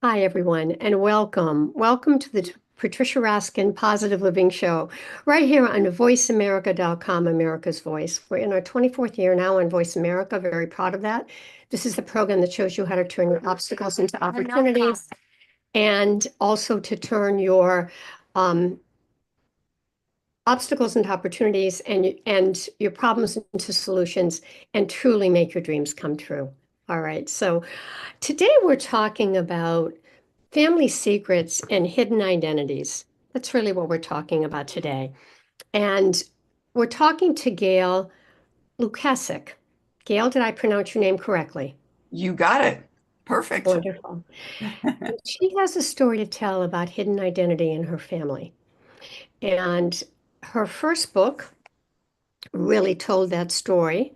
Hi, everyone, and welcome. Welcome to the Patricia Raskin Positive Living Show, right here on VoiceAmerica.com, America's Voice. We're in our 24th year now on Voice America, very proud of that. This is the program that shows you how to turn your obstacles into opportunities and also to turn your um, obstacles into opportunities and your problems into solutions and truly make your dreams come true. All right, so today we're talking about family secrets and hidden identities. That's really what we're talking about today. And we're talking to Gail Lukasik. Gail, did I pronounce your name correctly? You got it. Perfect. Wonderful. She has a story to tell about hidden identity in her family. And her first book really told that story.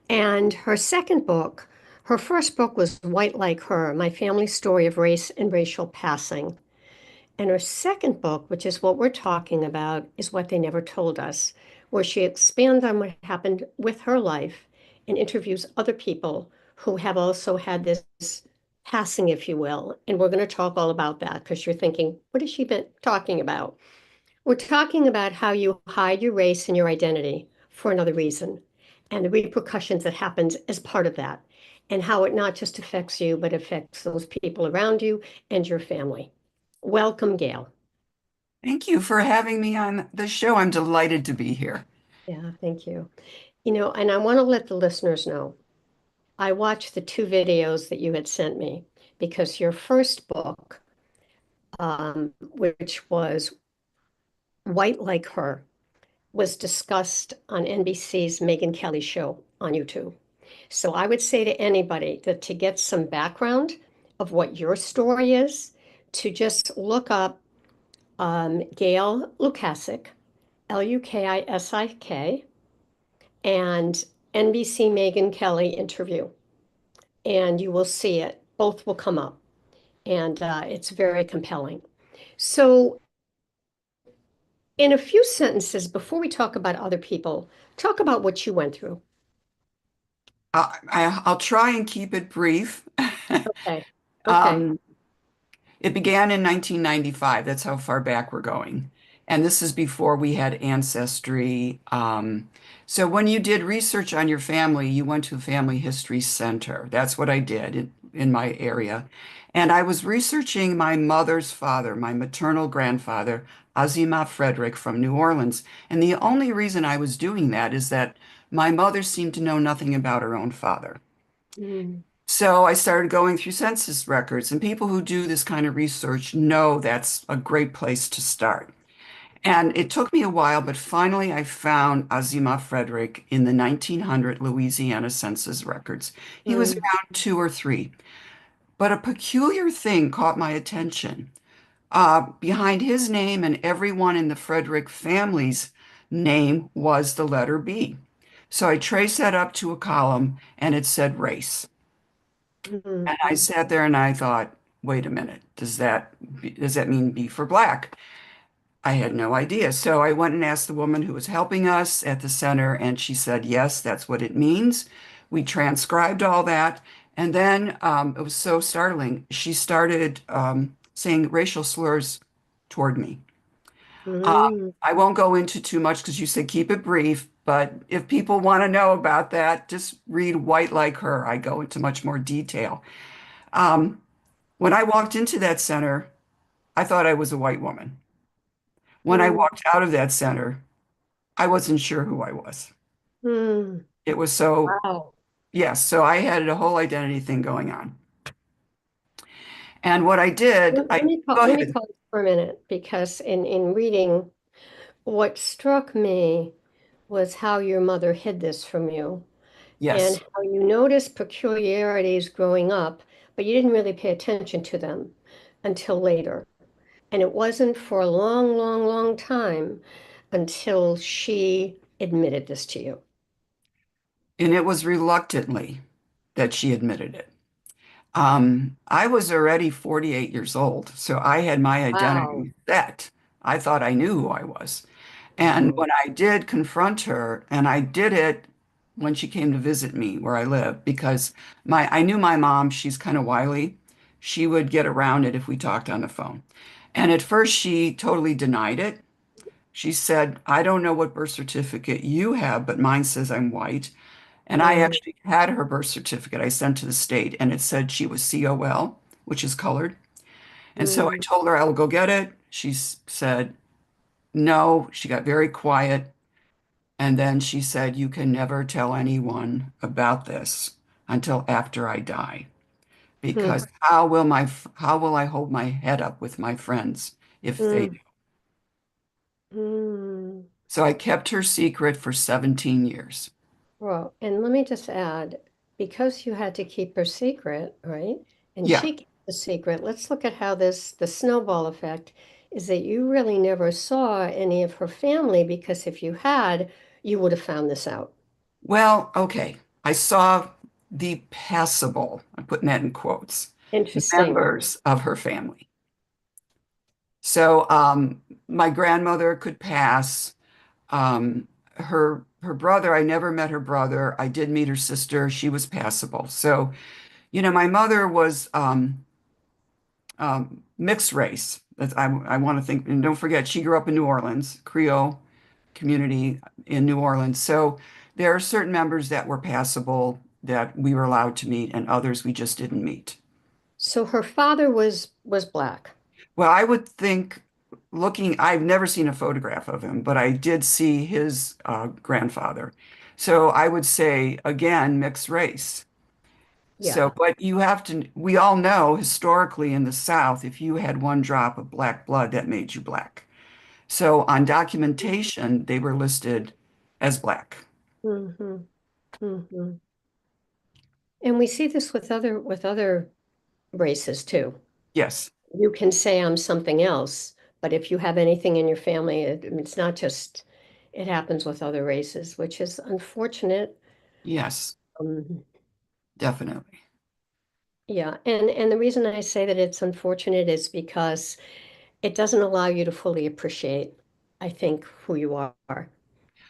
And her second book, her first book was White Like Her, My Family Story of Race and Racial Passing. And her second book, which is what we're talking about, is What They Never Told Us, where she expands on what happened with her life and interviews other people who have also had this passing, if you will. And we're going to talk all about that because you're thinking, what has she been talking about? We're talking about how you hide your race and your identity for another reason and the repercussions that happens as part of that, and how it not just affects you, but affects those people around you and your family. Welcome, Gail. Thank you for having me on the show. I'm delighted to be here. Yeah, thank you. And I want to let the listeners know, I watched the two videos that you had sent me because your first book, which was White Like Her, was discussed on NBC's Megyn Kelly show on YouTube. So I would say to anybody that to get some background of what your story is, to just look up Gail Lukasik, Lukasik, and NBC Megyn Kelly interview, and you will see it. Both will come up, and it's very compelling. So, in a few sentences, before we talk about other people, talk about what you went through. I'll try and keep it brief. Okay. Okay. Um, it began in 1995. That's how far back we're going. And this is before we had Ancestry. So when you did research on your family, you went to a family history center. That's what I did in my area. And I was researching my mother's father, my maternal grandfather, Azima Frederick from New Orleans. And the only reason I was doing that is that my mother seemed to know nothing about her own father. Mm, So I started going through census records, and people who do this kind of research know that's a great place to start. And it took me a while, but finally I found Azima Frederick in the 1900 Louisiana census records. He was mm, around two or three. But a peculiar thing caught my attention. Behind his name and everyone in the Frederick family's name was the letter B. So I traced that up to a column and it said race. mm, And I sat there and I thought, wait a minute, does that mean B for black? I had no idea. So I went and asked the woman who was helping us at the center, and she said, yes, that's what it means. We transcribed all that. And then it was so startling. She started saying racial slurs toward me. Uh, mm. I won't go into too much because you said keep it brief, but if people want to know about that, just read White Like Her. I go into much more detail. Um, when I walked into that center, I thought I was a white woman. When I Mm, walked out of that center, I wasn't sure who I was. mm. It was so, Wow. yes, so I had a whole identity thing going on. And what I did, Let me go let me ahead. pause for a minute because in reading, what struck me was how your mother hid this from you and Yes. how you noticed peculiarities growing up, but you didn't really pay attention to them until later. And it wasn't for a long, long, long time until she admitted this to you. And it was reluctantly that she admitted it. I was already 48 years old, so I had my Wow. identity set. I thought I knew who I was. And Wow. when I did confront her, and I did it when she came to visit me where I live, because I knew my mom, she's kind of wily. she would get around it if we talked on the phone. And at first, she totally denied it. She said, I don't know what birth certificate you have, but mine says I'm white. And I Mm, actually had her birth certificate I sent to the state, and it said she was COL, which is colored. And so I mm, told her I will go get it. She said no. She got very quiet. And then she said, you can never tell anyone about this until after I die, mm, because how will I hold my head up with my friends if they. mm, mm. So I kept her secret for 17 years. Well, and let me just add, because you had to keep her secret, right? And Yeah. she kept the secret, let's look at how the snowball effect is that you really never saw any of her family because if you had, you would have found this out. Well, okay. I saw the passable, I'm putting that in quotes, Interesting. members of her family. So my grandmother could pass. Her brother, I never met her brother. I did meet her sister. She was passable. So, my mother was mixed race. I want to think, and don't forget, she grew up in New Orleans, Creole community in New Orleans. So there are certain members that were passable that we were allowed to meet, and others we just didn't meet. So her father was black. Well, I would think I've never seen a photograph of him, but I did see his grandfather. So I would say, again, mixed race. So, Yeah. but we all know historically in the South, if you had one drop of black blood, that made you black. So on documentation, they were listed as black. Hmm. Hmm. And we see this with other races too. Yes, You can say I'm something else, but if you have anything in your family, it's not just, it happens with other races, which is unfortunate. yes, Um, definitely. yeah, and the reason I say that it's unfortunate is because it doesn't allow you to fully appreciate, I think, who you are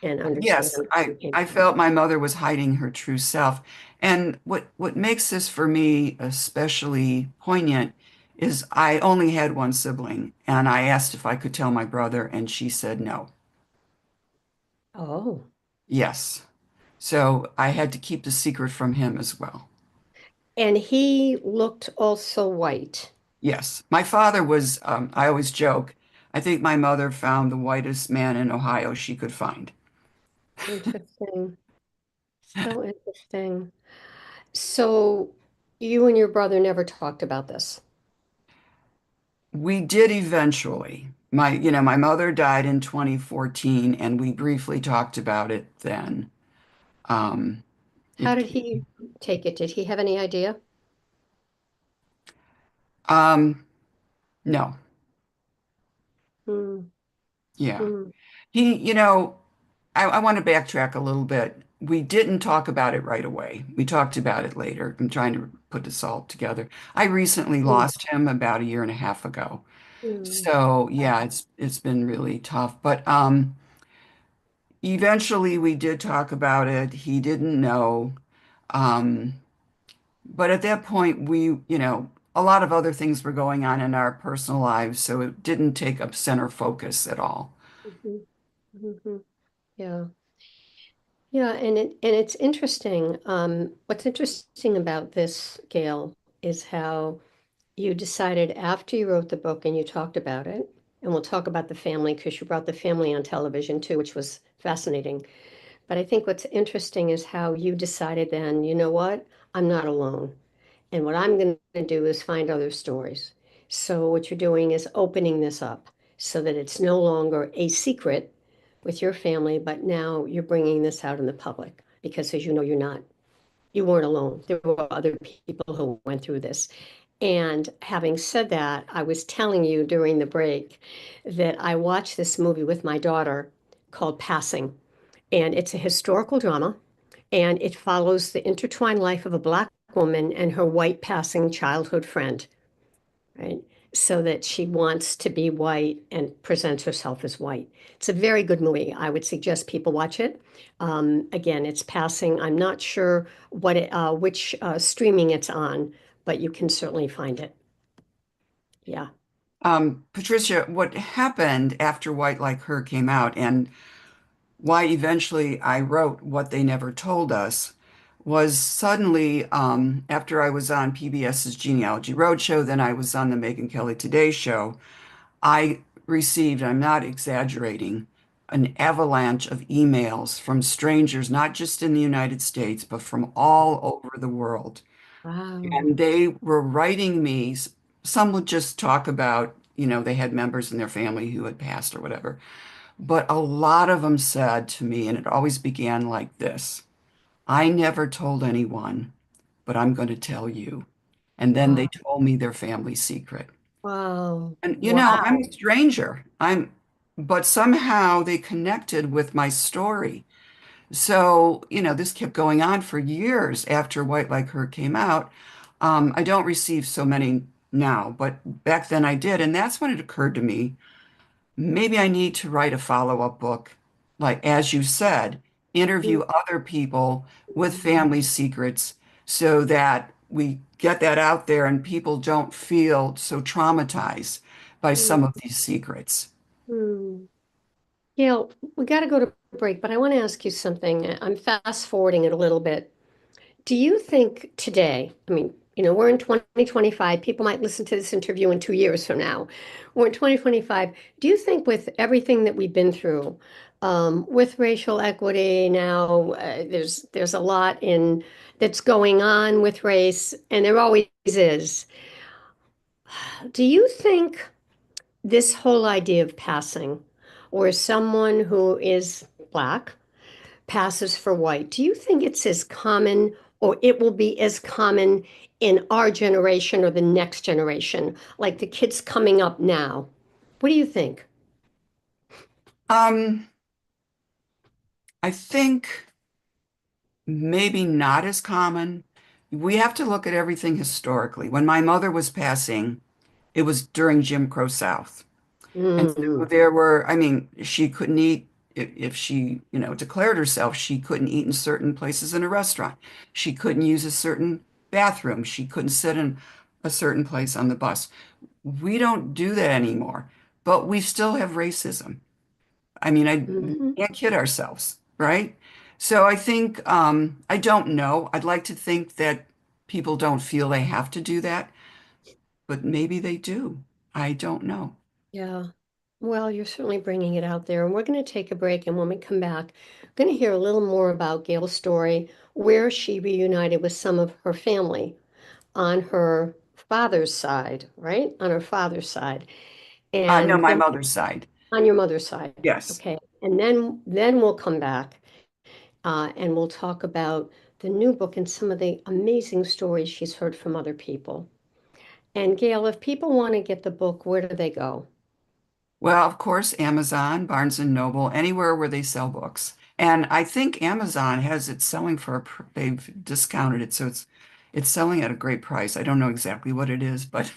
and understand Yes, where you came I from. felt my mother was hiding her true self. And what makes this for me especially poignant is I only had one sibling, and I asked if I could tell my brother, and she said no. Oh, Yes. So I had to keep the secret from him as well. and he looked also white. Yes. My father was, I always joke, I think my mother found the whitest man in Ohio she could find. Interesting. So interesting. So you and your brother never talked about this. We did eventually. My mother died in 2014, and we briefly talked about it then. Um, How it, did he take it? Did he have any idea? um, no, Hmm. yeah. Hmm. He, I want to backtrack a little bit. We didn't talk about it right away. We talked about it later. I'm trying to put this all together. I recently Hmm. lost him about a year and a half ago. Hmm. So yeah, it's been really tough. But eventually we did talk about it. He didn't know. Um, but at that point, a lot of other things were going on in our personal lives, so it didn't take up center focus at all. Mhm. Mhm. Yeah. Yeah, and it's interesting. What's interesting about this, Gail, is how you decided after you wrote the book and you talked about it, and we'll talk about the family because you brought the family on television too, which was fascinating. But I think what's interesting is how you decided then, you know what? I'm not alone. And what I'm going to do is find other stories. So what you're doing is opening this up so that it's no longer a secret with your family, but now you're bringing this out in the public because as you know, you weren't alone. There were other people who went through this. And having said that, I was telling you during the break that I watched this movie with my daughter called Passing. And it's a historical drama, and it follows the intertwined life of a Black woman and her white passing childhood friend, right? So that she wants to be white and presents herself as white. It's a very good movie. I would suggest people watch it. Again, it's passing. I'm not sure which streaming it's on, but you can certainly find it. Yeah. Patricia, what happened after White Like Her came out and why eventually I wrote What They Never Told Us was suddenly, after I was on PBS's Genealogy Roadshow, then I was on the Megyn Kelly Today Show, I received, I'm not exaggerating, an avalanche of emails from strangers, not just in the United States, but from all over the world. Wow. And they were writing me, some would just talk about, they had members in their family who had passed or whatever. But a lot of them said to me, and it always began like this: I never told anyone, but I'm going to tell you. And then they Wow. told me their family secret. Wow. And I'm Wow. a stranger. But somehow they connected with my story. So, this kept going on for years after White Like Her came out. I don't receive so many now, but back then I did. And that's when it occurred to me, maybe I need to write a follow-up book. Like, as you said, interview other people with family secrets so that we get that out there and people don't feel so traumatized by some of these secrets. Mm-hmm. Gail, we got to go to break, but I want to ask you something. I'm fast forwarding it a little bit. Do you think today, I mean, we're in 2025, people might listen to this interview in 2 years from now. We're in 2025. Do you think with everything that we've been through, with racial equity now, there's a lot in that's going on with race, and there always is. Do you think this whole idea of passing, or someone who is black passes for white, do you think it's as common or it will be as common in our generation or the next generation, like the kids coming up now? What do you think? Um, I think maybe not as common. We have to look at everything historically. When my mother was passing, it was during Jim Crow South. And so Mm, there were, I mean, she couldn't eat if she, declared herself, she couldn't eat in certain places in a restaurant. She couldn't use a certain bathroom. She couldn't sit in a certain place on the bus. We don't do that anymore, but we still have racism. I mean, we mhm. can't kid ourselves, right? So I think, I don't know. I'd like to think that people don't feel they have to do that, but maybe they do. I don't know. Yeah. Well, you're certainly bringing it out there. And we're going to take a break. And when we come back, we're going to hear a little more about Gail's story, where she reunited with some of her family on her father's side, right? On her father's side. No, And my then mother's side. on your mother's side. Yes. Okay. And then we'll come back and we'll talk about the new book and some of the amazing stories she's heard from other people. And Gail, if people want to get the book, where do they go? Well, of course, Amazon, Barnes and Noble, anywhere where they sell books. And I think Amazon has it selling for they've discounted it, so it's selling at a great price. I don't know exactly what it is, but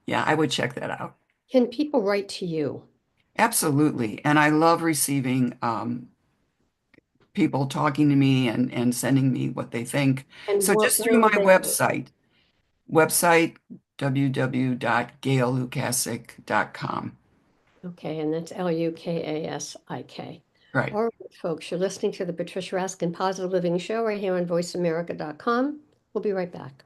yeah, I would check that out. Can people write to you? Absolutely. And I love receiving people talking to me and sending me what they think. And So what just through where my would they? website www.gaillukasik.com. Okay, and that's Lukasik. Right. All right, folks, you're listening to the Patricia Raskin Positive Living Show right here on voiceamerica.com. We'll be right back.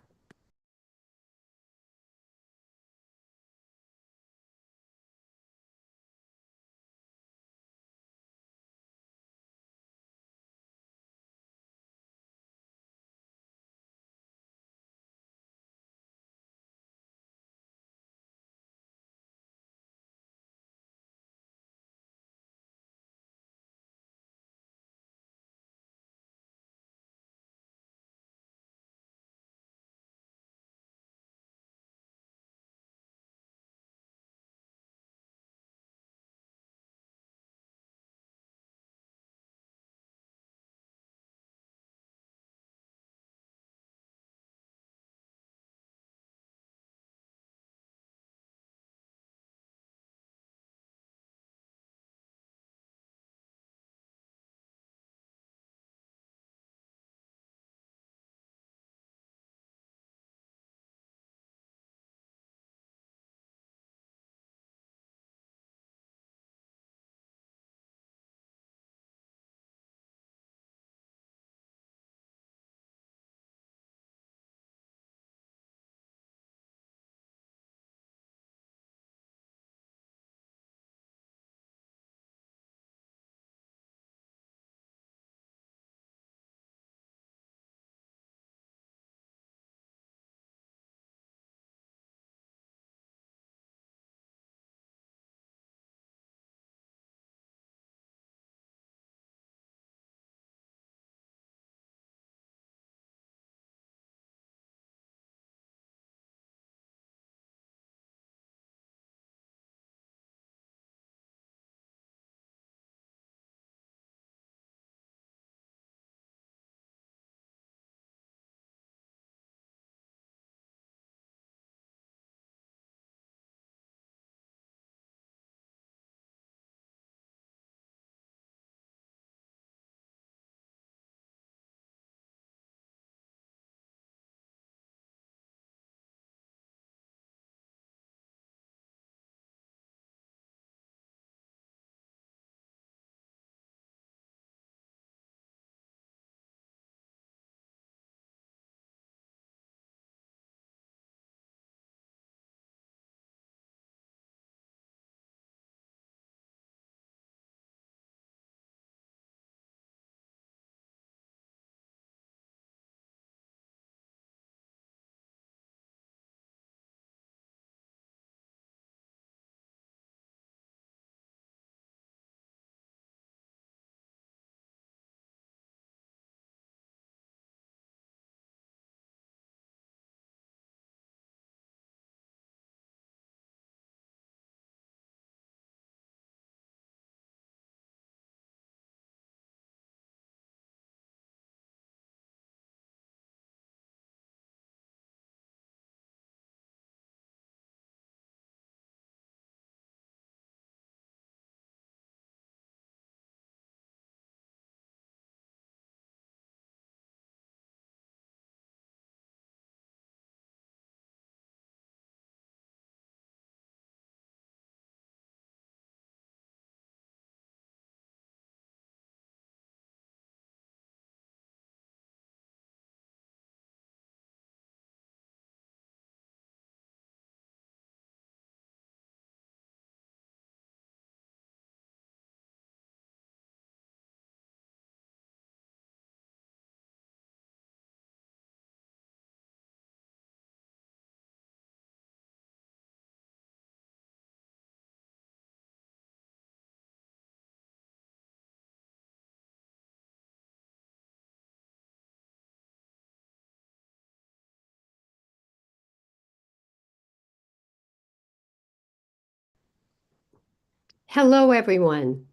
Hello, everyone.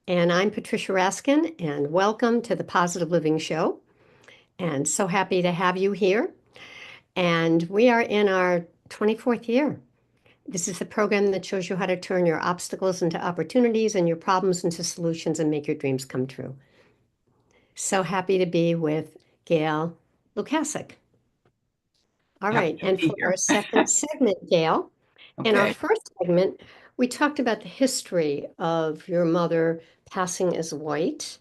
And I'm Patricia Raskin, and welcome to the Positive Living Show. And so happy to have you here. And we are in our 24th year. This is the program that shows you how to turn your obstacles into opportunities and your problems into solutions and make your dreams come true. So happy to be with Gail Lukasik. All Happy right. to And be for our here. second segment, Gail, in our Okay. first segment, we talked about the history of your mother passing as white.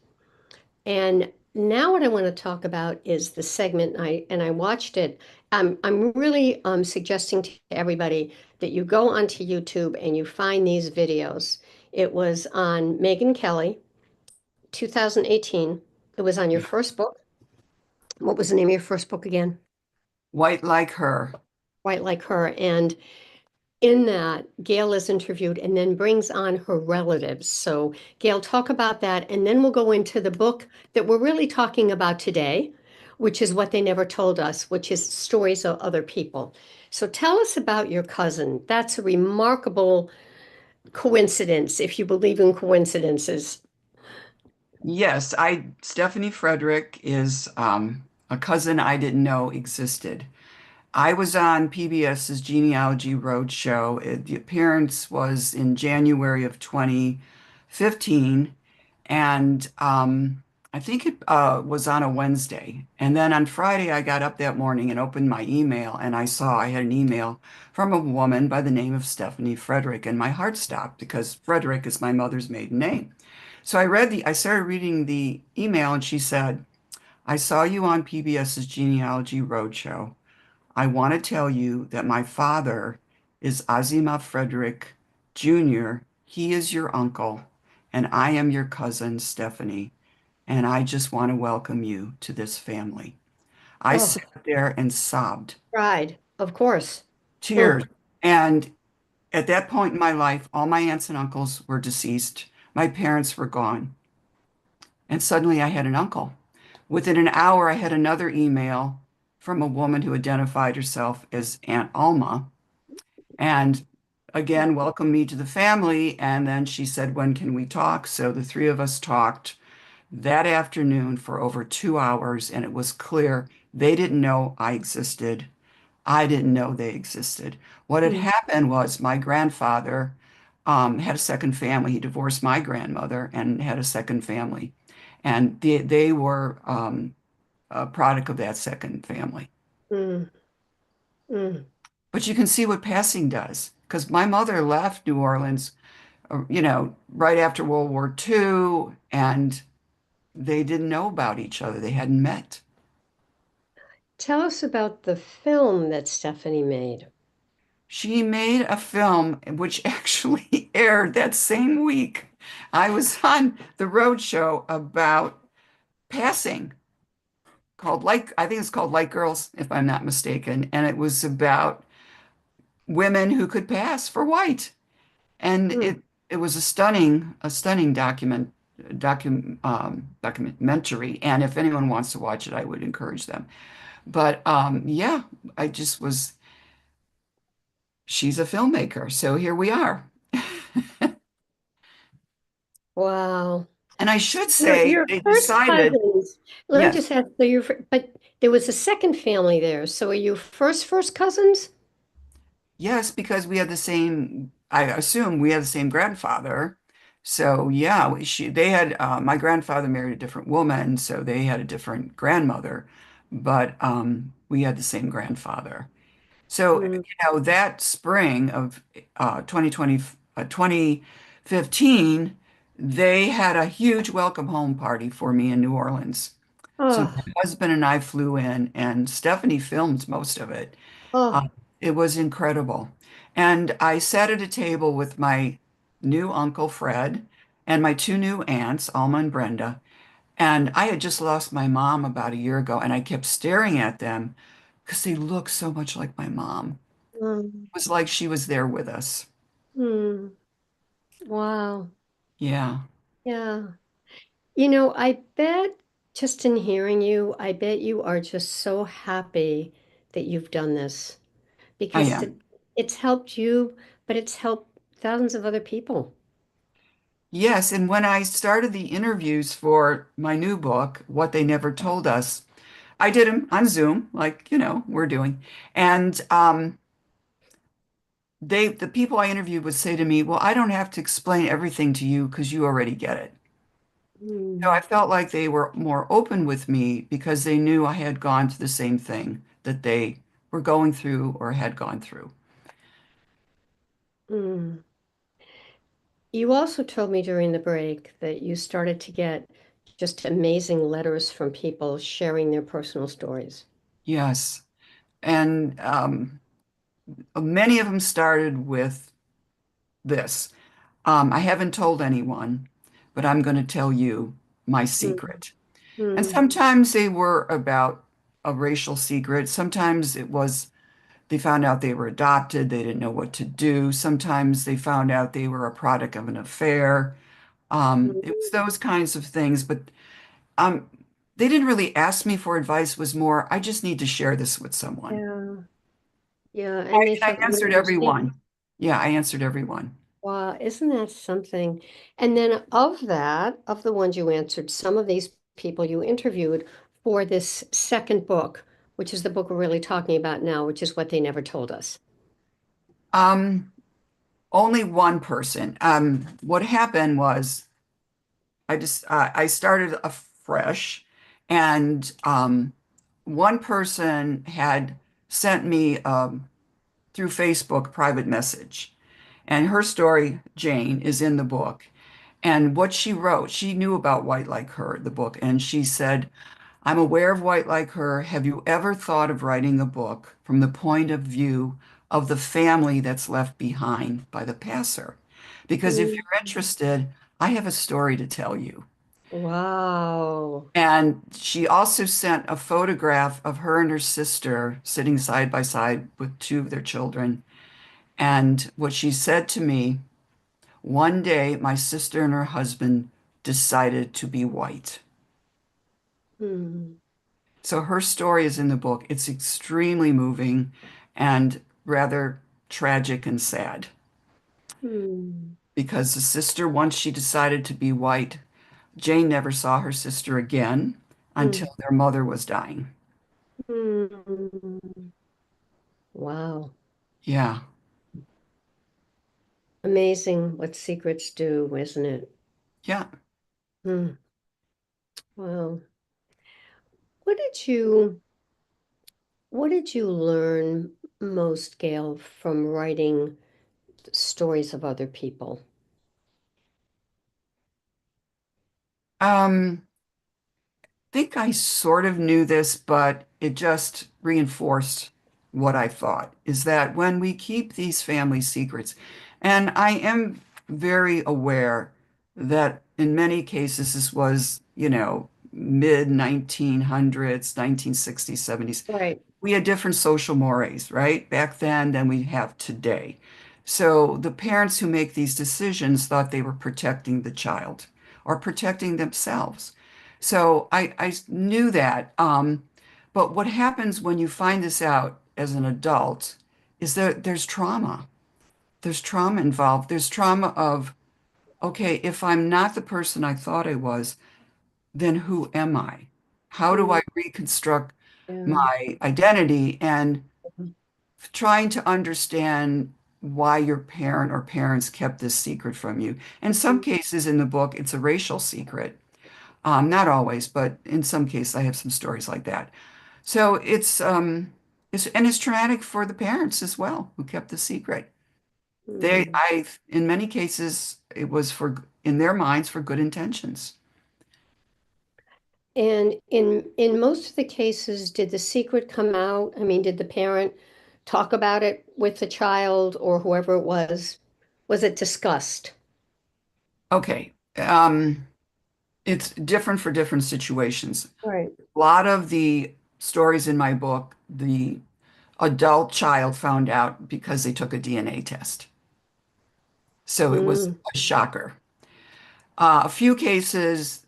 And now what I want to talk about is the segment, and I watched it. I'm really suggesting to everybody that you go onto YouTube and you find these videos. It was on Megyn Kelly, 2018. It was on your Yeah. first book. What was the name of your first book again? White like her. White Like Her. And in that, Gail is interviewed and then brings on her relatives. So, Gail, talk about that, and then we'll go into the book that we're really talking about today, which is What They Never Told Us, which is stories of other people. So, tell us about your cousin. That's a remarkable coincidence, if you believe in coincidences. Yes, Stephanie Frederick is a cousin I didn't know existed. I was on PBS's Genealogy Roadshow. The appearance was in January of 2015, and I think it was on a Wednesday. And then on Friday, I got up that morning and opened my email, and I saw I had an email from a woman by the name of Stephanie Frederick, and my heart stopped because Frederick is my mother's maiden name. So I started reading the email, and she said, I saw you on PBS's Genealogy Roadshow. I want to tell you that my father is Azima Frederick Jr. He is your uncle, and I am your cousin, Stephanie, and I just want to welcome you to this family. I Oh, sat there and sobbed, pride, of course. Mm, tears. And at that point in my life, all my aunts and uncles were deceased. My parents were gone. And suddenly I had an uncle. Within an hour, I had another email from a woman who identified herself as Aunt Alma and again welcomed me to the family. And then she said, when can we talk? So the three of us talked that afternoon for over 2 hours, and it was clear they didn't know I existed. I didn't know they existed. What had mm, happened was my grandfather had a second family. He divorced my grandmother and had a second family. And they were a product of that second family. mm, mm. But you can see what passing does, because my mother left New Orleans, right after World War II, and they didn't know about each other. They hadn't met. Tell us about the film that Stephanie made. She made a film which actually aired that same week. I was on the Roadshow about passing, I think it's called Light Girls, if I'm not mistaken, and it was about women who could pass for white. And Mm. it was a stunning documentary. And if anyone wants to watch it, I would encourage them. But yeah, I just was, she's a filmmaker. So here we are. Wow. And I should Your say your they first decided, cousins. Let me yes, just ask, but there was a second family there. So are you first cousins? yes, because we had the same, I assume we had the same grandfather. So yeah, they had, my grandfather married a different woman, so they had a different grandmother, but we had the same grandfather. So, Mm. that spring of 2020, 2015, they had a huge welcome home party for me in New Orleans. So my Oh, husband and I flew in, and Stephanie filmed most of it. oh, Uh, it was incredible. And I sat at a table with my new uncle Fred and my two new aunts, Alma and Brenda. And I had just lost my mom about a year ago, and I kept staring at them because they look so much like my mom. mm, Was like she was there with us. mm. Wow. Yeah, Yeah. I bet just in hearing you, I bet you are just so happy that you've done this I because am. it's helped you, but it's helped thousands of other people. Yes, and when I started the interviews for my new book, What They Never Told Us, I did them on Zoom, like, we're doing. And the people I interviewed would say to me, "Well, I don't have to explain everything to you because you already get it." So I Mm, felt like they were more open with me because they knew I had gone through the same thing that they were going through or had gone through. mm. You also told me during the break that you started to get just amazing letters from people sharing their personal stories. Yes. And many of them started with this. I haven't told anyone, but I'm going to tell you my Mm, secret. And mm, sometimes they were about a racial secret. Sometimes it was they found out they were adopted. They didn't know what to do. Sometimes they found out they were a product of an affair. It was mm. those kinds of things. But um, they didn't really ask me for advice. It was more, I just need to share this with someone. Yeah, yeah, and they I felt you answered understand. everyone. Yeah, I answered everyone. Wow, isn't that something? And then of the ones you answered, some of these people you interviewed for this second book, which is the book we're really talking about now, which is what they never told us. Um, Only one person. What happened was I started afresh, and one person had sent me through Facebook private message, and her story, Jane, is in the book. And what she wrote, she knew about White Like Her, the book, and she said, I'm aware of White Like Her. Have you ever thought of writing a book from the point of view of the family that's left behind by the passer? Because if Mm. you're interested, I have a story to tell you. Wow. And she also sent a photograph of her and her sister sitting side by side with two of their children. And what she said to me, one day my sister and her husband decided to be white. Hmm. So her story is in the book. It's extremely moving and rather tragic and sad Hmm. because the sister, once she decided to be white, Jane never saw her sister again Hmm. until their mother was dying. Hmm. Wow. Yeah. Amazing what secrets do, isn't it? Yeah. Hmm. Wow. What did you what did you learn most, Gail, from writing stories of other people? Um, think I sort of knew this, but it just reinforced what I thought is that when we keep these family secrets, and I am very aware that in many cases this was, mid 1900s, 1960s, 70s. Right. We had different social mores, right, back then than we have today. So the parents who make these decisions thought they were protecting the child or protecting themselves. So I knew that. But what happens when you find this out as an adult is that there's trauma. There's trauma involved. There's trauma of, okay, if I'm not the person I thought I was, then who am I? How do Mm, I reconstruct yeah. my identity? And trying to understand why your parent or parents kept this secret from you. In some Mm, cases in the book, it's a racial secret. Not always, but in some cases, I have some stories like that. So it's traumatic for the parents as well who kept the secret. mm. In many cases, it was in their minds, for good intentions. And in most of the cases, did the secret come out? I mean, did the parent talk about it with the child or whoever it was? Was it discussed? Okay. It's different for different situations. Right. A lot of the stories in my book, the adult child found out because they took a DNA test. So it was Mm, a shocker. A few cases,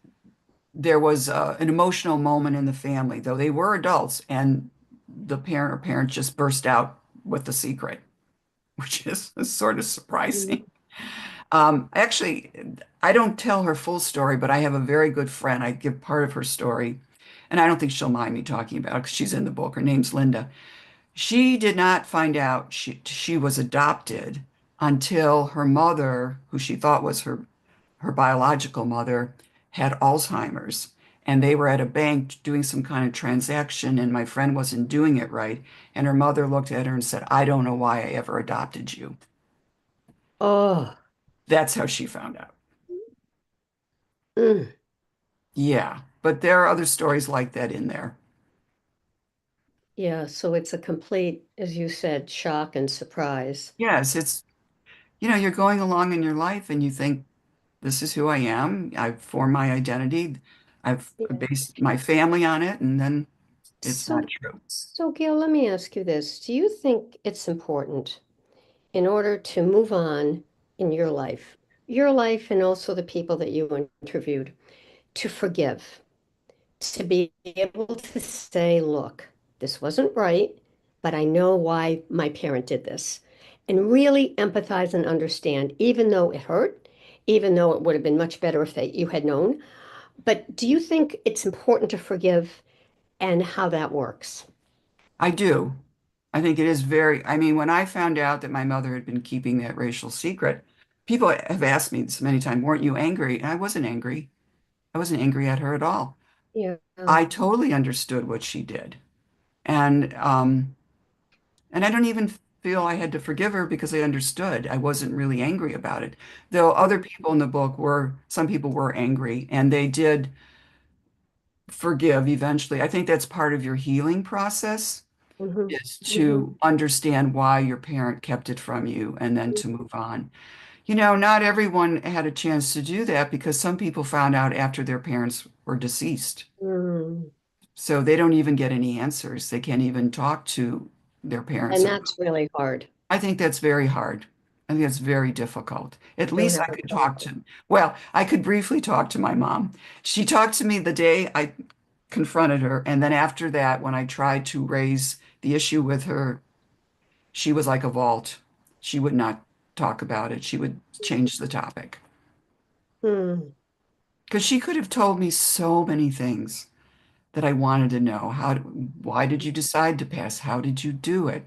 there was an emotional moment in the family, though they were adults, and the parent or parents just burst out with the secret, which is sort of mm, surprising. Actually, I don't tell her full story, but I have a very good friend. I give part of her story, and I don't think she'll mind me talking about it because she's in the book. Her name's Linda. She did not find out she was adopted until her mother, who she thought was her biological mother, had Alzheimer's. And they were at a bank doing some kind of transaction, and my friend wasn't doing it right. And her mother looked at her and said, I don't know why I ever adopted you. Oh, That's how she found out. mm. Yeah, but there are other stories like that in there. Yeah, so it's a complete, as you said, shock and surprise. Yes, you're going along in your life and you think, this is who I am. I've formed my identity. I've Yeah. based my family on it, and then it's not So, true. so Gail, let me ask you this. Do you think it's important in order to move on in your life and also the people that you interviewed, to forgive, to be able to say, look, this wasn't right, but I know why my parent did this, and really empathize and understand, even though it hurt, even though it would have been much better if you had known. But do you think it's important to forgive and how that works? I do. I think it is I mean, when I found out that my mother had been keeping that racial secret, people have asked me this many times, weren't you angry? And I wasn't angry. I wasn't angry at her at all. Yeah. I totally understood what she did. And and I don't even feel I had to forgive her because I understood. I wasn't really angry about it. Though other people in the book some people were angry and they did forgive eventually. I think that's part of your healing process Hmm. is Hmm. to understand why your parent kept it from you and then to move on. Not everyone had a chance to do that because some people found out after their parents were deceased. Mm. So they don't even get any answers. They can't even talk to their parents. And that's really hard. I think that's very hard. I think it's very difficult. At Don't least have I a could talk child. to, well, I could briefly talk to my mom. She talked to me the day I confronted her. And then after that, when I tried to raise the issue with her, she was like a vault. She would not talk about it. She would change the topic. Hmm. Because she could have told me so many things that I wanted to know. Why did you decide to pass? How did you do it?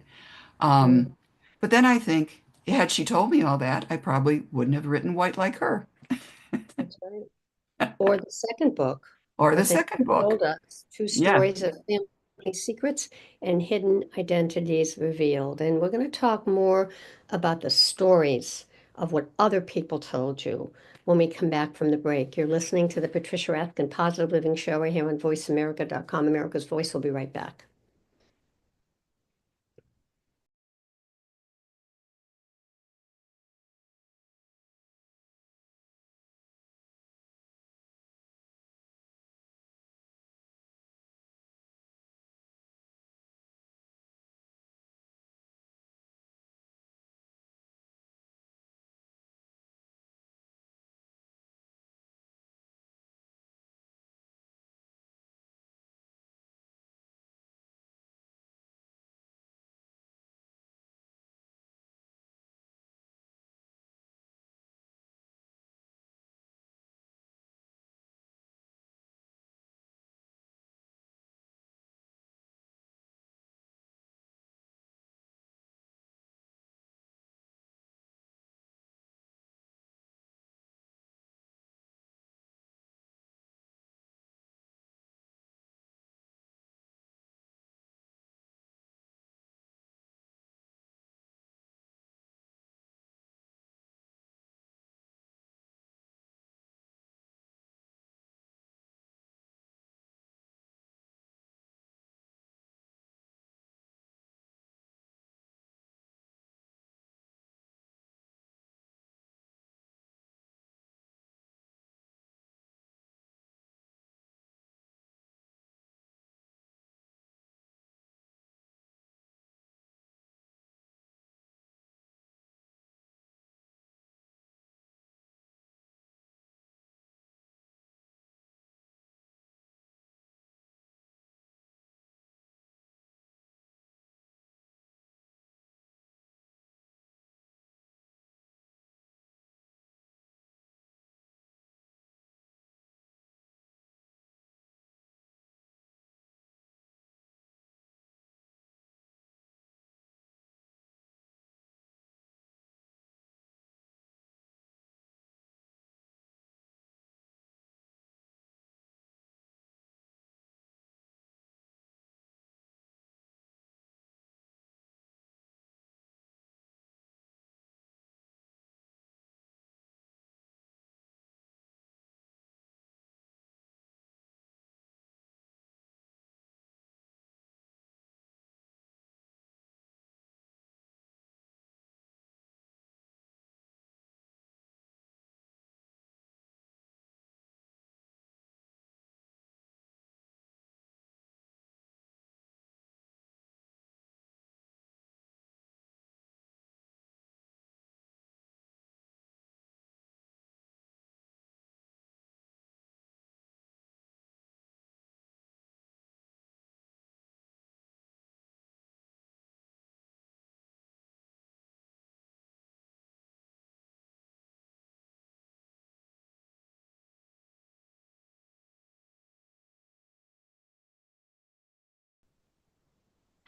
Yeah, Um, but then I think, had she told me all that, I probably wouldn't have written White like her. that's right. Or the second book, Or I the think second you book. told us, Two Yeah. Stories of Family Secrets and Hidden Identities Revealed. And we're going to talk more about the stories of what other people told you when we come back from the break. You're listening to the Patricia Raskin Positive Living Show right here on VoiceAmerica.com. America's Voice will be right back.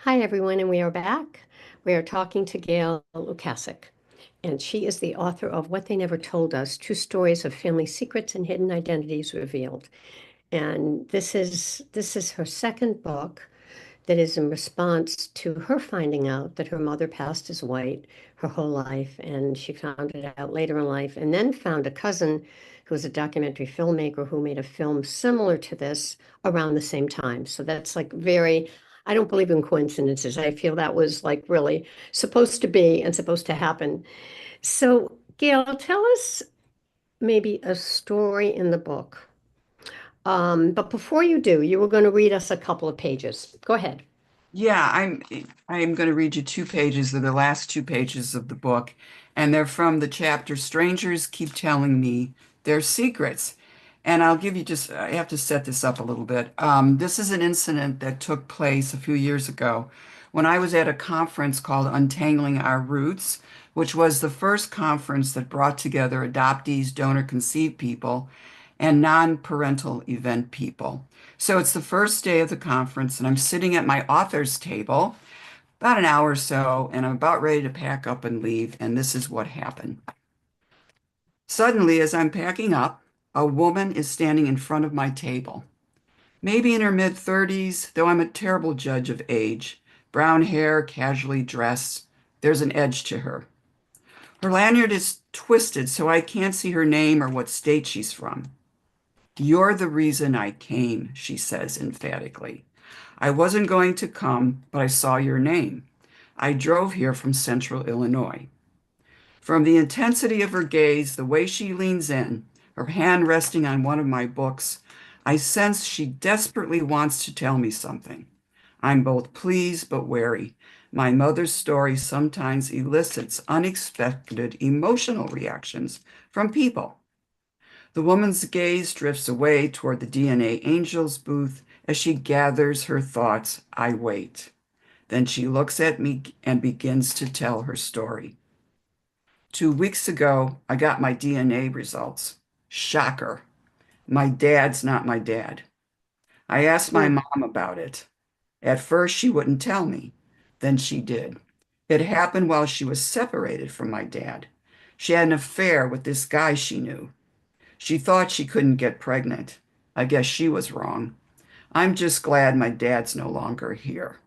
Hi, everyone, and we are back. We are talking to Gail Lukasik, and she is the author of What They Never Told Us, True Stories of Family Secrets and Hidden Identities Revealed. And this is her second book that is in response to her finding out that her mother passed as white her whole life, and she found it out later in life, and then found a cousin who was a documentary filmmaker who made a film similar to this around the same time. So that's like very, I don't believe in coincidences. I feel that was like really supposed to be and supposed to happen. So, Gail, tell us maybe a story in the book. But before you do, you were going to read us a couple of pages. Go ahead. Yeah, I'm going to read you two pages of the last two pages of the book, and they're from the chapter Strangers Keep Telling Me Their Secrets. And I'll give you just, I have to set this up a little bit. This is an incident that took place a few years ago when I was at a conference called Untangling Our Roots, which was the first conference that brought together adoptees, donor-conceived people, and non-parental event people. So it's the first day of the conference, and I'm sitting at my author's table, about an hour or so, and I'm about ready to pack up and leave, and this is what happened. Suddenly, as I'm packing up, a woman is standing in front of my table, maybe in her mid-30s, though I'm a terrible judge of age. Brown hair, casually dressed. There's an edge to her. Her lanyard is twisted, so I can't see her name or what state she's from. "You're the reason I came," she says emphatically. "I wasn't going to come, but I saw your name. I drove here from central Illinois." From the intensity of her gaze, the way she leans in, her hand resting on one of my books, I sense she desperately wants to tell me something. I'm both pleased but wary. My mother's story sometimes elicits unexpected emotional reactions from people. The woman's gaze drifts away toward the DNA Angels booth as she gathers her thoughts. I wait. Then she looks at me and begins to tell her story. "2 weeks ago, I got my DNA results. Shocker. My dad's not my dad. I asked my Mm, mom about it. At first, she wouldn't tell me. Then she did. It happened while she was separated from my dad. She had an affair with this guy she knew. She thought she couldn't get pregnant. I guess she was wrong. I'm just glad my dad's no longer here."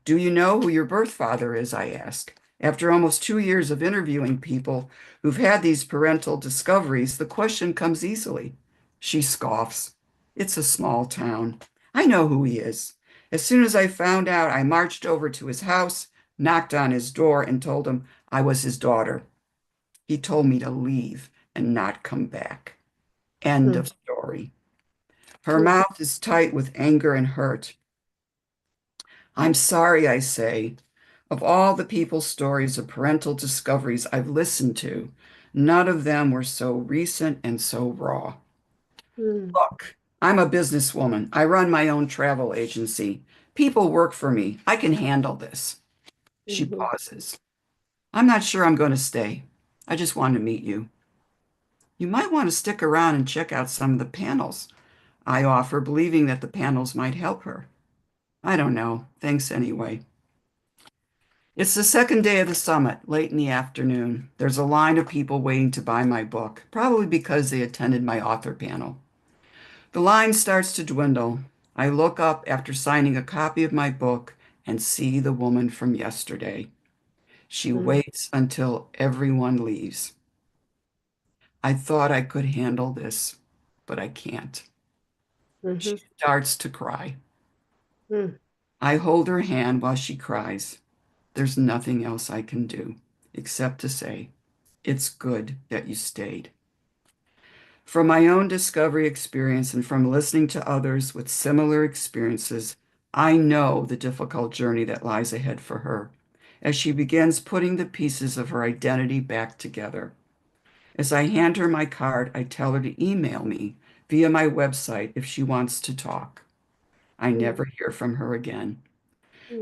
"Do you know who your birth father is?" I ask. After almost 2 years of interviewing people who've had these parental discoveries, the question comes easily. She scoffs. "It's a small town. I know who he is. As soon as I found out, I marched over to his house, knocked on his door, and told him I was his daughter. He told me to leave and not come back." End mm, of story. Her mm, mouth is tight with anger and hurt. "I'm sorry," I say. "Of all the people's stories of parental discoveries I've listened to, none of them were so recent and so raw. mm, Look, I'm a businesswoman. I run my own travel agency. People work for me. I can handle this." She mhm, pauses. "I'm not sure I'm going to stay. I just wanted to meet you. You might want to stick around and check out some of the panels," I offer, believing that the panels might help her. "I don't know. Thanks anyway." It's the second day of the summit, late in the afternoon. There's a line of people waiting to buy my book, probably because they attended my author panel. The line starts to dwindle. I look up after signing a copy of my book and see the woman from yesterday. She mm, waits until everyone leaves. "I thought I could handle this, but I can't." She mhm, starts to cry. mm, I hold her hand while she cries. There's nothing else I can do except to say, "It's good that you stayed." From my own discovery experience and from listening to others with similar experiences, I know the difficult journey that lies ahead for her as she begins putting the pieces of her identity back together. As I hand her my card, I tell her to email me via my website if she wants to talk. I mm, never hear from her again.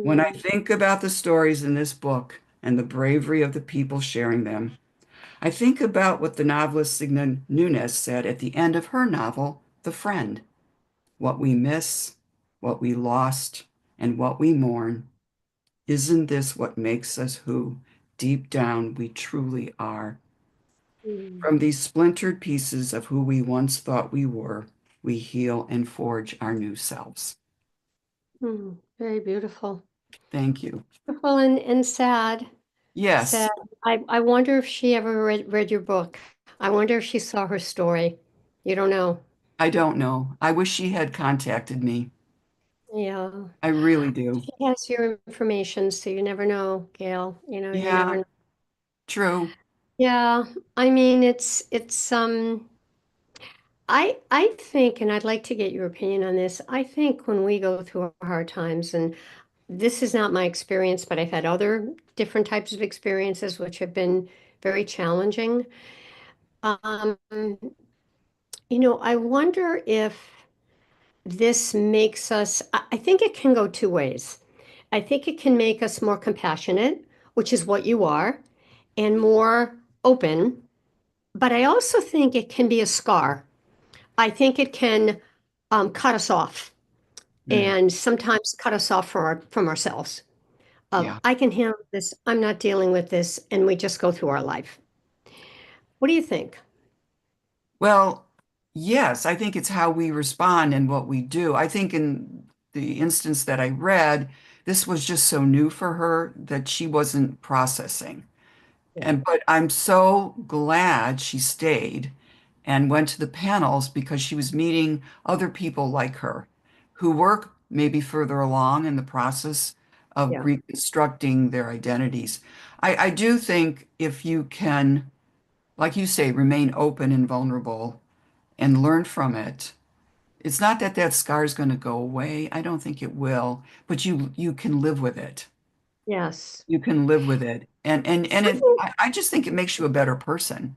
When I mm, think about the stories in this book and the bravery of the people sharing them, I think about what the novelist Signa Nunes said at the end of her novel, The Friend. What we miss, what we lost, and what we mourn. Isn't this what makes us who, deep down, we truly are? Mm, From these splintered pieces of who we once thought we were, we heal and forge our new selves. very beautiful. Thank you. Beautiful and sad. Sad. Yes, I wonder if she ever read your book. I wonder if she saw her story. You don't know. I don't know. I wish she had contacted me. Yeah. I really do. She has your information, so you never know, Gail. You never Yeah, know. true. Yeah. I mean, I think, and I'd like to get your opinion on this. I think when we go through our hard times, and this is not my experience, but I've had other different types of experiences which have been very challenging. Um, I wonder if this makes us, I think it can go two ways. I think it can make us more compassionate, which is what you are, and more open. But I also think it can be a scar. I think it can cut us off Mm, and sometimes cut us off from ourselves. yeah. I can handle this. I'm not dealing with this. And we just go through our life. What do you think? Well, yes, I think it's how we respond and what we do. I think in the instance that I read, this was just so new for her that she wasn't processing. Yeah. But I'm so glad she stayed and went to the panels because she was meeting other people like her who work maybe further along in the process of Yeah. reconstructing their identities. I do think if you can, like you say, remain open and vulnerable and learn from it, it's not that that scar is going to go away. I don't think it will, but you can live with it. Yes. You can live with it. And Something, I just think it makes you a better person.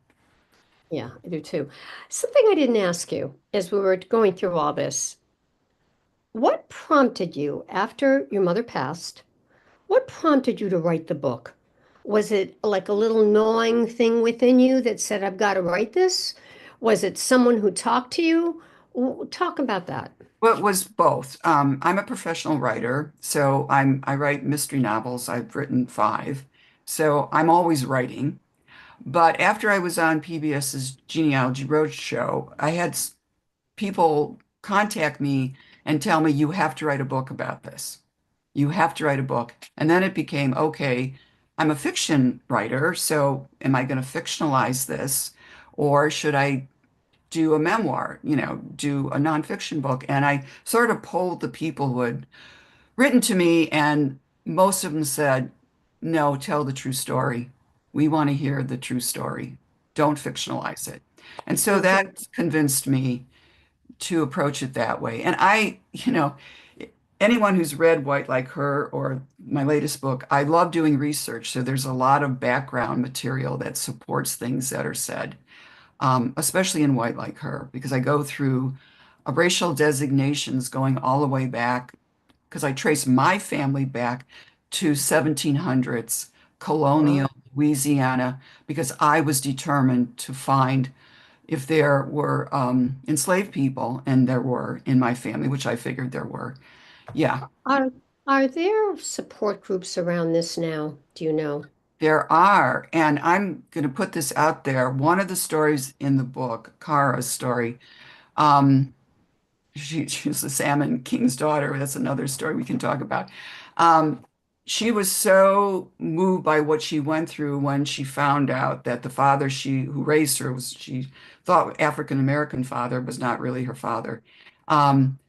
yeah, I do too. Something I didn't ask you as we were going through all this. What prompted you after your mother passed? What prompted you to write the book? Was it like a little gnawing thing within you that said, I've got to write this? Was it someone who talked to you? Talk about that. Well, it was both. I'm a professional writer, so I write mystery novels. I've written five, so I'm always writing. But after I was on PBS's Genealogy Roadshow, I had people contact me and tell me you have to write a book about this. You have to write a book, and then it became okay. I'm a fiction writer, so am I going to fictionalize this, or should I do a memoir, do a nonfiction book. And I sort of polled the people who had written to me, and most of them said, no, tell the true story. We want to hear the true story. Don't fictionalize it. And so Mhm. that convinced me to approach it that way. And anyone who's read White Like Her or my latest book, I love doing research. So there's a lot of background material that supports things that are said, especially in White Like Her, because I go through racial designations going all the way back, because I trace my family back to 1700s, Wow. colonial Louisiana, because I was determined to find if there were enslaved people, and there were in my family, which I figured there were. Yeah, Are are there support groups around this now? Do you know? there are. And I'm going to put this out there. One of the stories in the book, Kara's story, um, she's the Salmon King's daughter. That's another story we can talk about. Um, she was so moved by what she went through when she found out that the father who raised her was, she thought, African American father was not really her father.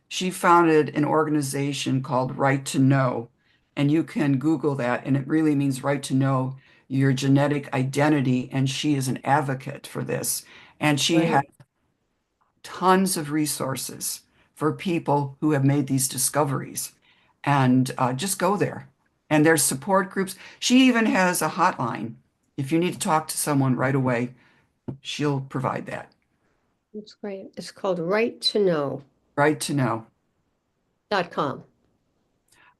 She founded an organization called Right to Know, and you can Google that, and it really means right to know your genetic identity. And she is an advocate for this, and she has Right. tons of resources for people who have made these discoveries. And just go there. And there's support groups. She even has a hotline. If you need to talk to someone right away, she'll provide that. That's great. It's called righttoknow.com. Right to know.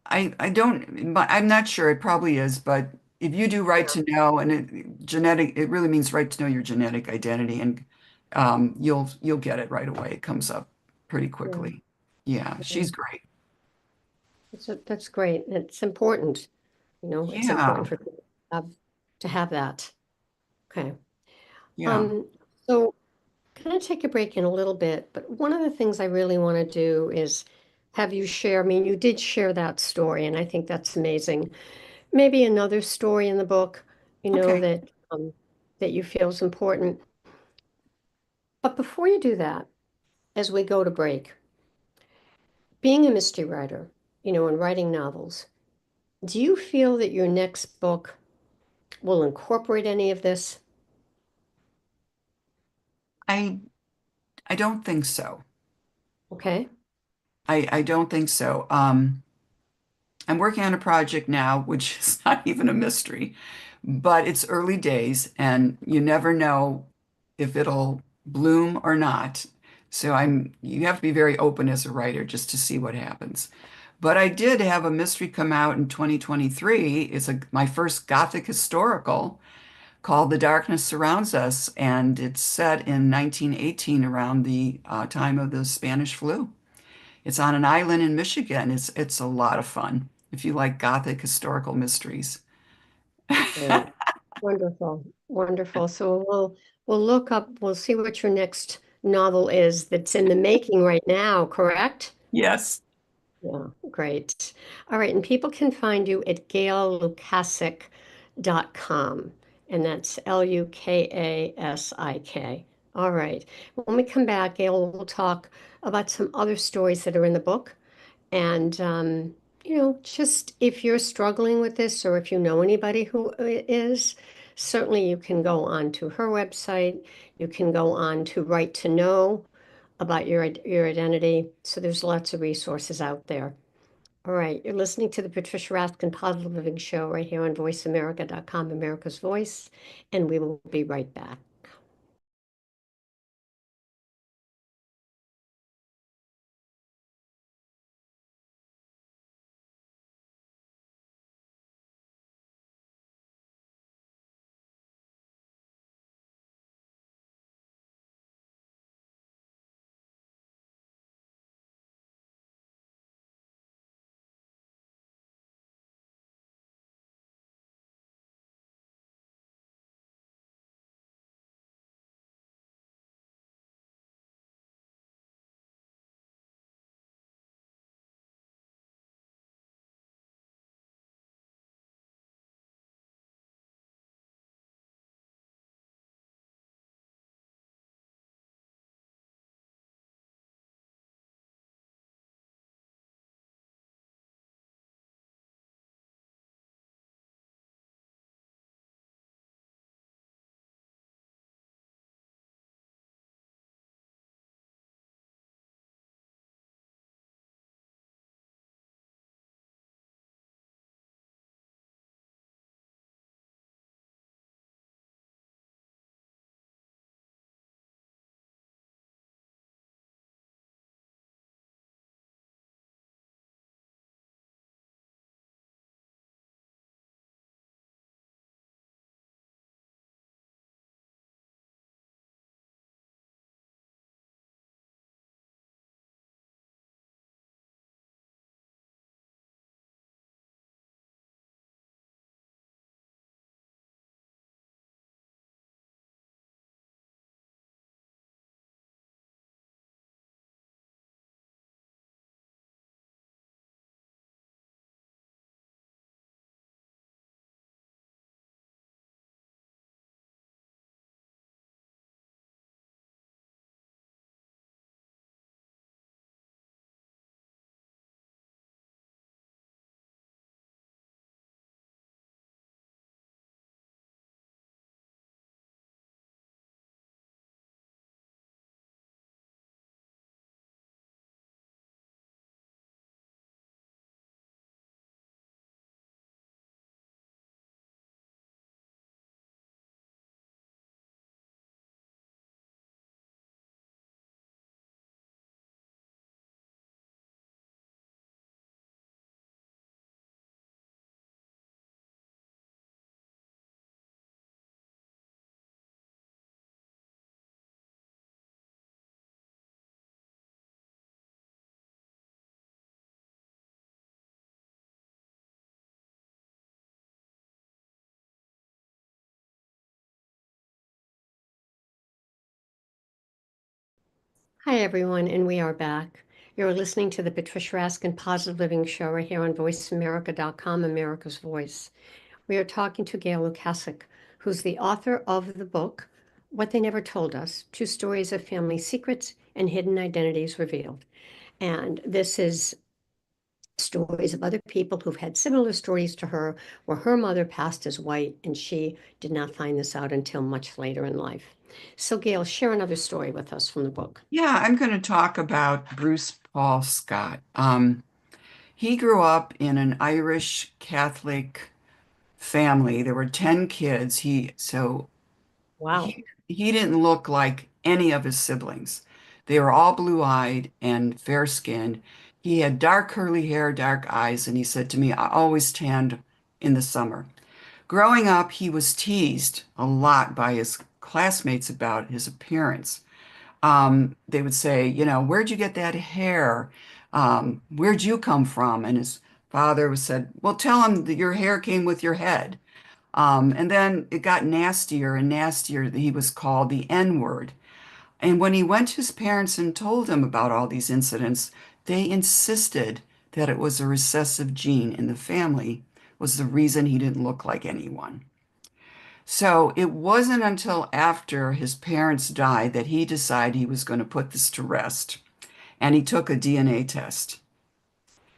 I don't, but I'm not sure. It probably is, but if you do right Yeah. to know, and it really means right to know your genetic identity, and you'll get it right away. It comes up pretty Yeah. quickly. Yeah, Yeah. she's great. That's great. It's important. It's important Yeah, for people to have that. Okay. yeah. Um, so going to take a break in a little bit, but one of the things I really want to do is have you share. I mean, you did share that story, and I think that's amazing. Maybe another story in the book, Okay. that you feel is important. But before you do that, as we go to break, being a mystery writer, and writing novels, do you feel that your next book will incorporate any of this? I I don't think so. Okay. I don't think so. I'm working on a project now, which is not even a mystery, but it's early days and you never know if it'll bloom or not. So you have to be very open as a writer just to see what happens. But I did have a mystery come out in 2023. It's my first Gothic historical called The Darkness Surrounds Us, and it's set in 1918 around the time of the Spanish flu. It's on an island in Michigan. It's a lot of fun if you like Gothic historical mysteries. Great. Wonderful. Wonderful. So we'll look up, we'll see what your next novel is that's in the making right now, correct? Yes. Yeah, great. All right, and people can find you at gaillukasik.com, and that's Lukasik. All right. When we come back, Gail will talk about some other stories that are in the book. And, just if you're struggling with this or if you know anybody who is, certainly you can go on to her website. You can go on to Right to Know about your identity. So there's lots of resources out there. All right, you're listening to the Patricia Raskin Positive Living Show right here on voiceamerica.com, America's Voice, and we will be right back. Hi, everyone, and we are back. You're listening to the Patricia Raskin Positive Living Show right here on VoiceAmerica.com, America's Voice. We are talking to Gail Lukasik, who's the author of the book, What They Never Told Us, Two Stories of Family Secrets and Hidden Identities Revealed. And this is stories of other people who've had similar stories to her, where her mother passed as white and she did not find this out until much later in life. So, Gail, share another story with us from the book. Yeah, I'm going to talk about Bruce Paul Scott. He grew up in an Irish Catholic family. There were 10 kids. Wow. He didn't look like any of his siblings. They were all blue-eyed and fair-skinned. He had dark curly hair, dark eyes, and he said to me, I always tanned in the summer. Growing up, he was teased a lot by his classmates about his appearance. They would say, where'd you get that hair? Where'd you come from? And his father said, well, tell him that your hair came with your head. And then it got nastier and nastier. He was called the N-word. And when he went to his parents and told them about all these incidents, they insisted that it was a recessive gene in the family was the reason he didn't look like anyone. So it wasn't until after his parents died that he decided he was going to put this to rest. And he took a DNA test.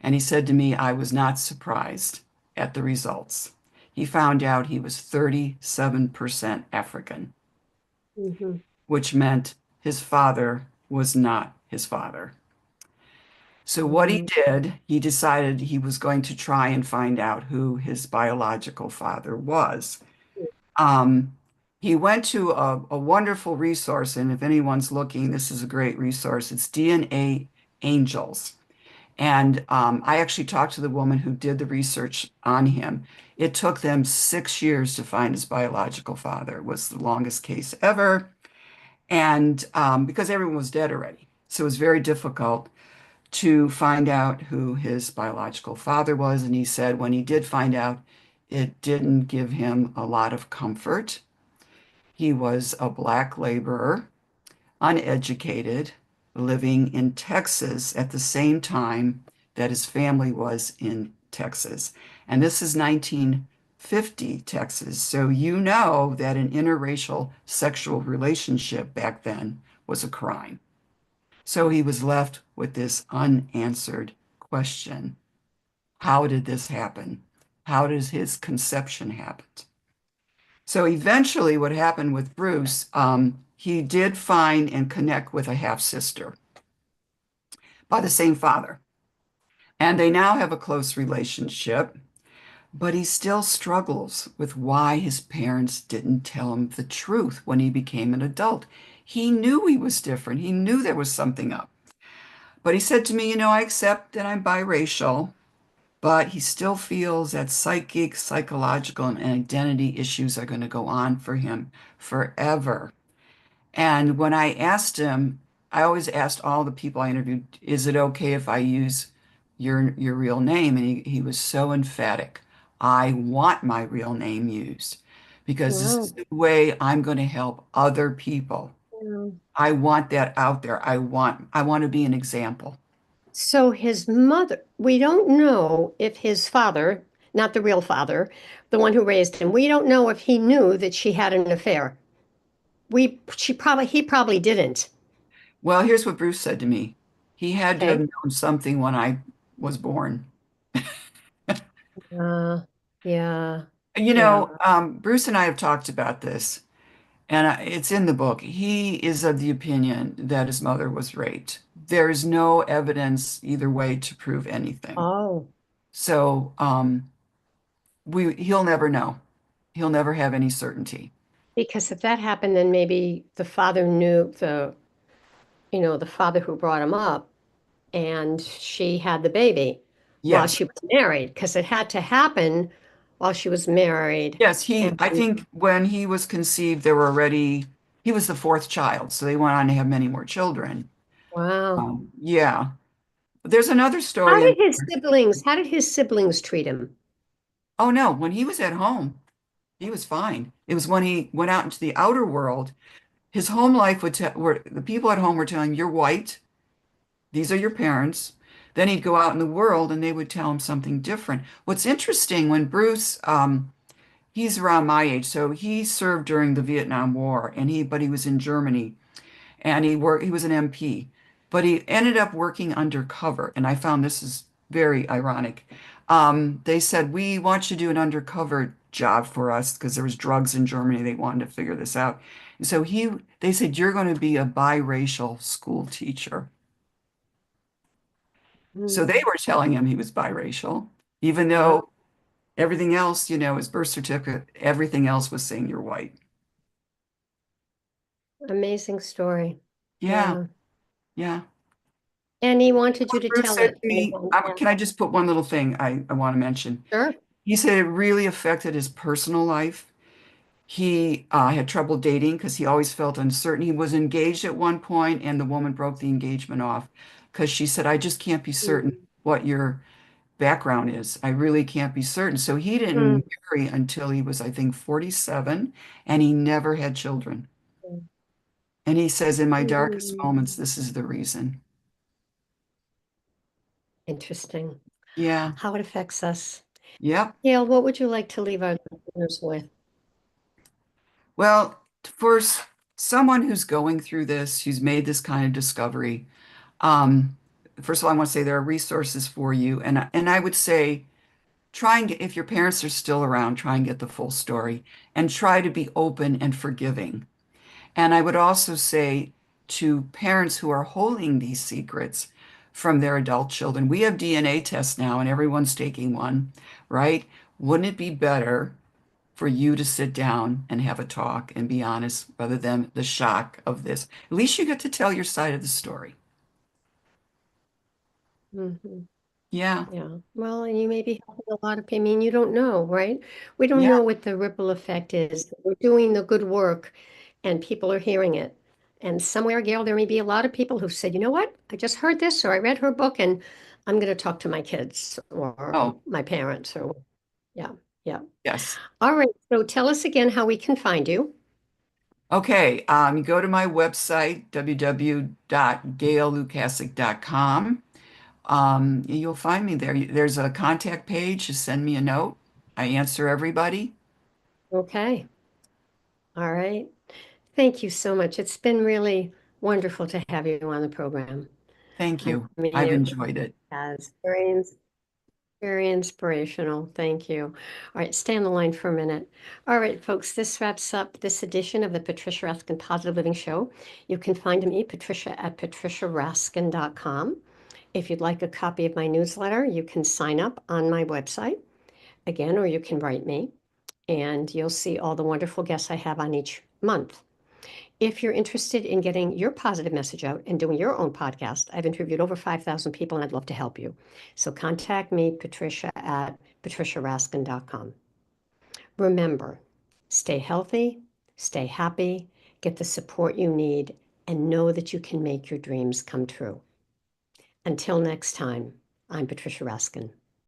And he said to me, I was not surprised at the results. He found out he was 37% African, Hmm. which meant his father was not his father. So what he Mm. did, he decided he was going to try and find out who his biological father was. Um, he went to a wonderful resource, and if anyone's looking, this is a great resource. It's DNA Angels. And I actually talked to the woman who did the research on him. It took them 6 years to find his biological father. It was the longest case ever. And because everyone was dead already. So it was very difficult to find out who his biological father was. And he said when he did find out, it didn't give him a lot of comfort. He was a black laborer, uneducated, living in Texas at the same time that his family was in Texas. And this is 1950 Texas. So you know that an interracial sexual relationship back then was a crime. So he was left with this unanswered question. How did this happen? How does his conception happen? So eventually, what happened with Bruce, he did find and connect with a half sister by the same father. And they now have a close relationship, but he still struggles with why his parents didn't tell him the truth when he became an adult. He knew he was different, he knew there was something up. But he said to me, I accept that I'm biracial, but he still feels that psychological, and identity issues are going to go on for him forever. And when I asked him, I always asked all the people I interviewed, is it okay if I use your real name? And he was so emphatic. I want my real name used because this is Wow. the way I'm going to help other people. Yeah. I want that out there. I want to be an example. So his mother, we don't know if his father, not the real father, the one who raised him, we don't know if he knew that she had an affair. He probably didn't. Well, here's what Bruce said to me. He had to have Okay. known something when I was born. Uh, yeah, yeah. Bruce and I have talked about this. And it's in the book. He is of the opinion that his mother was raped. There is no evidence either way to prove anything. Oh, So he'll never know. He'll never have any certainty. because if that happened, then maybe the father knew the father who brought him up, and she had the baby while Yes. she was married, because it had to happen while she was married. Yes, And I think when he was conceived, he was the fourth child. So they went on to have many more children. wow. Yeah. There's another story in there. How did his siblings treat him? Oh no, when he was at home, he was fine. It was when he went out into the outer world. his home life would tell where the people at home were telling him, you're white, these are your parents. Then he'd go out in the world and they would tell him something different. What's interesting when Bruce, he's around my age, so he served during the Vietnam War and but he was in Germany and he was an MP, but he ended up working undercover. And I found this is very ironic. They said, we want you to do an undercover job for us because there was drugs in Germany. They wanted to figure this out. And so they said, you're going to be a biracial school teacher. So they Mm, were telling him he was biracial, even yeah, though everything else, his birth certificate, everything else was saying you're white. amazing story. Yeah, Yeah. yeah. And he wanted you to Bruce tell said it. to me, Yeah. can I just put one little thing I want to mention? Sure. He said it really affected his personal life. He had trouble dating because he always felt uncertain. He was engaged at one point, and the woman broke the engagement off because she said, I just can't be certain Mm, what your background is. I really can't be certain. So he mm, didn't marry until he was, I think, 47, and he never had children. And he says, in my darkest mm. moments, this is the reason. Interesting. Yeah. How it affects us. Yep. Gail, what would you like to leave our listeners with? Well, for someone who's going through this, who's made this kind of discovery, um, first of all, I want to say there are resources for you. And I would say, try and get, if your parents are still around, try and get the full story and try to be open and forgiving. And I would also say to parents who are holding these secrets from their adult children, we have DNA tests now and everyone's taking one, right? Wouldn't it be better for you to sit down and have a talk and be honest rather than the shock of this? At least you get to tell your side of the story. Hmm. Yeah. Yeah. Well, and you may be helping a lot of people. I mean, you don't know, right? We don't Yeah. know what the ripple effect is. We're doing the good work and people are hearing it. And somewhere, Gail, there may be a lot of people who said, you know what? I just heard this or I read her book and I'm going to talk to my kids or Oh, my parents or, yeah, yeah. yes. All right. So tell us again how we can find you. Okay. You go to my website, www.gaillukasik.com. You'll find me there. There's a contact page. Just send me a note. I answer everybody. Okay. All right. Thank you so much. It's been really wonderful to have you on the program. Thank I you. mean, I've it enjoyed it. has very inspirational. Thank you. All right, stay on the line for a minute. All right, folks, this wraps up this edition of the Patricia Raskin Positive Living Show. You can find me, Patricia, at patriciaraskin.com. If you'd like a copy of my newsletter, you can sign up on my website again, or you can write me, and you'll see all the wonderful guests I have on each month. If you're interested in getting your positive message out and doing your own podcast, I've interviewed over 5,000 people and I'd love to help you. So contact me, Patricia, at patriciaraskin.com. Remember, stay healthy, stay happy, get the support you need, and know that you can make your dreams come true. Until next time, I'm Patricia Raskin.